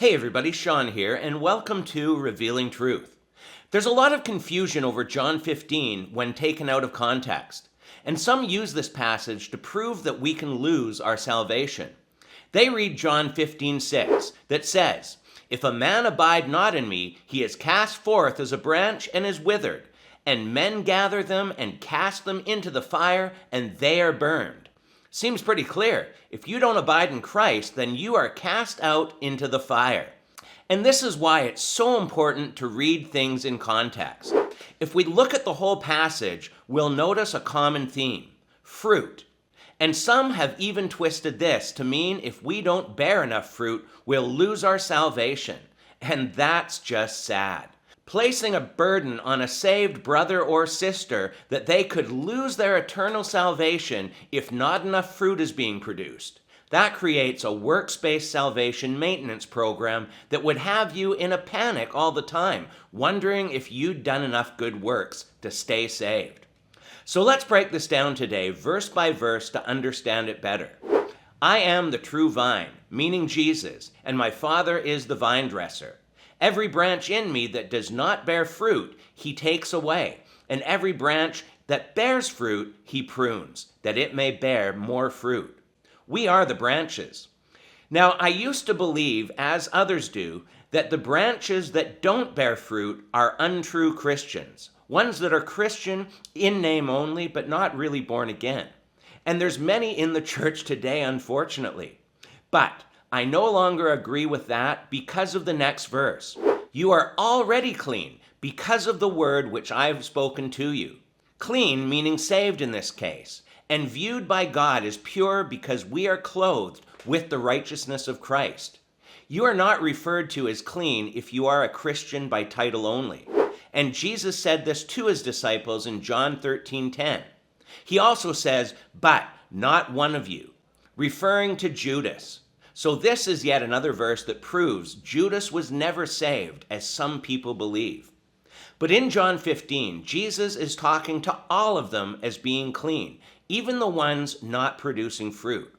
Hey everybody, Sean here, and welcome to Revealing Truth. There's a lot of confusion over John 15 when taken out of context, and some use this passage to prove that we can lose our salvation. They read John 15:6 that says, "If a man abide not in me, he is cast forth as a branch and is withered, and men gather them and cast them into the fire, and they are burned." Seems pretty clear. If you don't abide in Christ, then you are cast out into the fire. And this is why it's so important to read things in context. If we look at the whole passage, we'll notice a common theme: fruit. And some have even twisted this to mean if we don't bear enough fruit, we'll lose our salvation. And that's just sad. Placing a burden on a saved brother or sister that they could lose their eternal salvation if not enough fruit is being produced. That creates a works-based salvation maintenance program that would have you in a panic all the time, wondering if you'd done enough good works to stay saved. So let's break this down today, verse by verse, to understand it better. I am the true vine, meaning Jesus, and my Father is the vine dresser. Every branch in me that does not bear fruit, he takes away, and every branch that bears fruit, he prunes, that it may bear more fruit. We are the branches. Now, I used to believe, as others do, that the branches that don't bear fruit are untrue Christians, ones that are Christian in name only, but not really born again. And there's many in the church today, unfortunately. But I no longer agree with that because of the next verse. You are already clean because of the word which I have spoken to you. Clean meaning saved in this case, and viewed by God as pure because we are clothed with the righteousness of Christ. You are not referred to as clean if you are a Christian by title only. And Jesus said this to his disciples in John 13:10. He also says, "But not one of you," referring to Judas. So this is yet another verse that proves Judas was never saved, as some people believe. But in John 15, Jesus is talking to all of them as being clean, even the ones not producing fruit.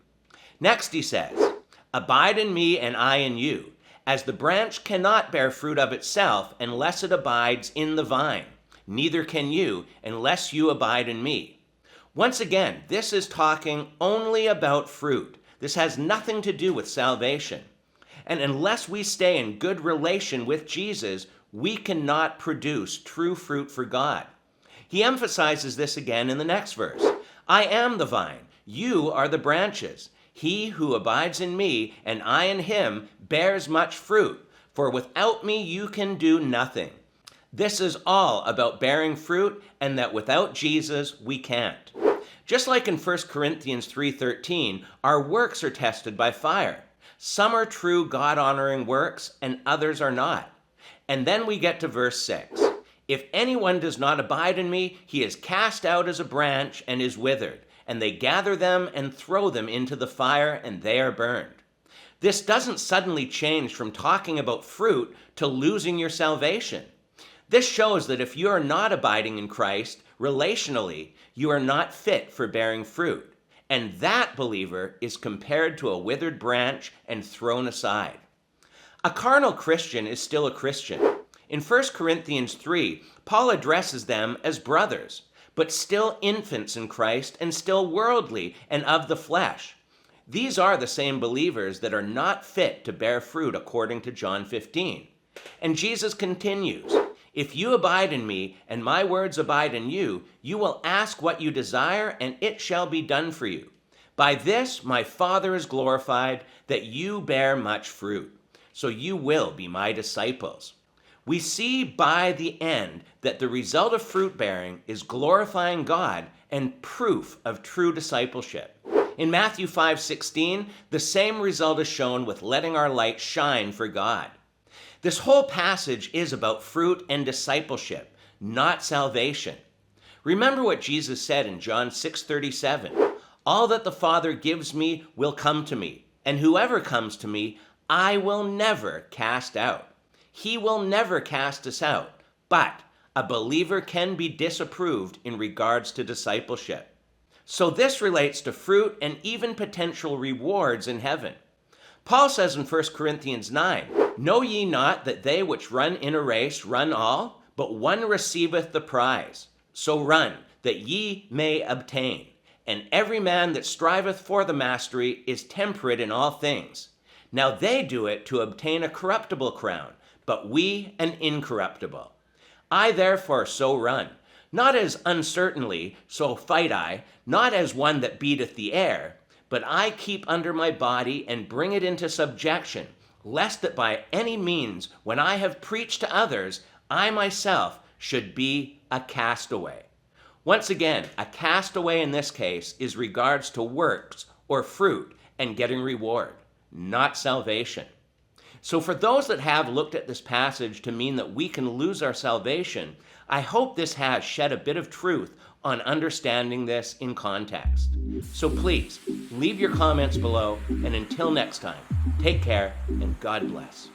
Next he says, "Abide in me and I in you, as the branch cannot bear fruit of itself unless it abides in the vine. Neither can you unless you abide in me." Once again, this is talking only about fruit. This has nothing to do with salvation. And unless we stay in good relation with Jesus, we cannot produce true fruit for God. He emphasizes this again in the next verse. I am the vine, you are the branches. He who abides in me and I in him bears much fruit, for without me you can do nothing. This is all about bearing fruit, and that without Jesus we can't. Just like in 1 Corinthians 3:13, our works are tested by fire. Some are true God-honoring works, and others are not. And then we get to verse 6. If anyone does not abide in me, he is cast out as a branch and is withered, and they gather them and throw them into the fire, and they are burned. This doesn't suddenly change from talking about fruit to losing your salvation. This shows that if you are not abiding in Christ, relationally, you are not fit for bearing fruit. And that, believer, is compared to a withered branch and thrown aside. A carnal Christian is still a Christian. In 1 Corinthians 3, Paul addresses them as brothers, but still infants in Christ and still worldly and of the flesh. These are the same believers that are not fit to bear fruit according to John 15. And Jesus continues, "If you abide in me, and my words abide in you, you will ask what you desire, and it shall be done for you. By this my Father is glorified, that you bear much fruit. So you will be my disciples." We see by the end that the result of fruit bearing is glorifying God and proof of true discipleship. In Matthew 5:16, the same result is shown with letting our light shine for God. This whole passage is about fruit and discipleship, not salvation. Remember what Jesus said in John 6:37. All that the Father gives me will come to me, and whoever comes to me, I will never cast out. He will never cast us out, but a believer can be disapproved in regards to discipleship. So this relates to fruit and even potential rewards in heaven. Paul says in 1 Corinthians 9, Know ye not that they which run in a race run all, but one receiveth the prize? So run, that ye may obtain. And every man that striveth for the mastery is temperate in all things. Now they do it to obtain a corruptible crown, but we an incorruptible. I therefore so run, not as uncertainly, so fight I, not as one that beateth the air, but I keep under my body and bring it into subjection, lest that by any means, when I have preached to others, I myself should be a castaway. Once again, a castaway in this case is regards to works or fruit and getting reward, not salvation. So for those that have looked at this passage to mean that we can lose our salvation, I hope this has shed a bit of truth on understanding this in context. So please, leave your comments below, and until next time, take care and God bless.